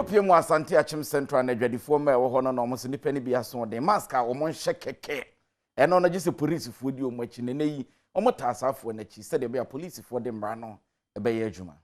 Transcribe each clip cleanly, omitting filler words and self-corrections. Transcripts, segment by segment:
Yekopie mu Asante Akyem Central na adwadifo ma ewo ho no no mo se nipa ni bia so de mask a wo mo nhye keke eno no gise police fo di o mo achi ne neyi o mo taasafo na achi se de bia police fo de mra no e be ye adwuma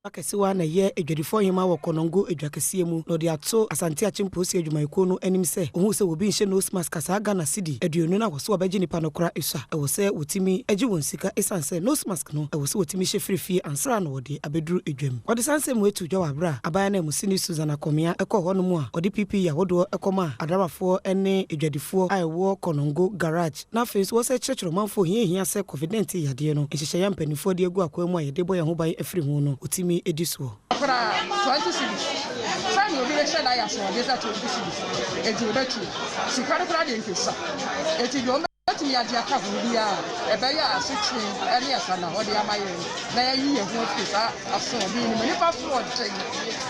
akese wa na ye adwadifo hima wo konongo adwakese mu no de ato Asante Akyem posi adwumayeko no anim se ohu se obi nhye nose mask asa Ghana cedi aduonu na wo so obaji nipa no kora isa e wo se wotimi agi won sika esanse nose mask no e wo se wotimi hye frifie ansra no wode abeduru adwam wode sanse mu etu dwa wabra abaya na musini Susanna Komia ekọ ho no mu a wode PP ya wodo ekoma adarafo ene adwadifo a ewo konongo garage na face wo se chechero manfo hia se COVID-19 yade no ehye ya mpanifo de egu akwa mu a yede boye ho ban afiri hu no otimi ediso para 20 cities sani obi le sheda ya so de za 20 cities eti obetu sikari kura de nkesa eti do eti mi adia ka hu bia e be ya asitri ene asana ho de amaye na ya yi ho ofisa aso bi ni nipa fo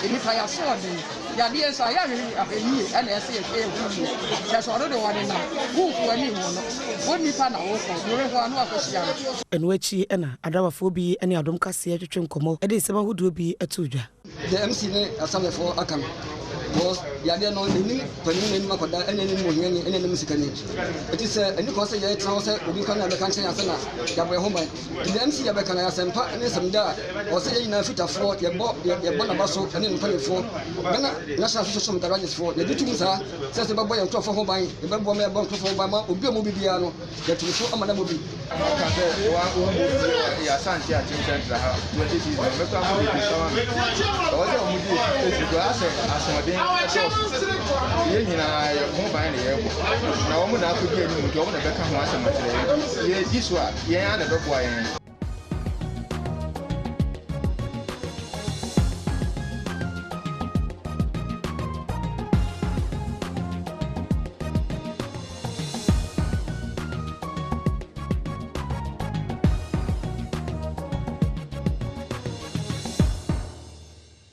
de ni pa ya so de ya de so ya ri abeyi ene ese e hu ya so do wani na hu fu ani ho no woni pa na wo fo do re ho anu akosia enu achi ena adawafo bi ene adom kase atwetwe nkomo e de sema hodo bi atudwa the MC ne Asante Akyem was yade no ni panin ni makoda ene ni mohia ni ene ni musikani eti se eni ko se ye tra se obi kan na be kan chen asana ya bo homa the MC ya be kan ya sempa ene semda o se ye na fitafo ye bo na baso ene ni panefo na national social media rallies for ye ditu musa se be bo ye ntofo ho ban ye be bo me bo ntofo ho ban ma obi omo bibia no ye tu so amana mobi ka se wa o ya Asante Akyem Central ha 20 season me ka mo bi so o se o mu di e go ase asodin ye nyina ye ho ban ne ye na wo mu na akodi ani mu de wo na beka ho asematere ye di so a ye ya na beboa ye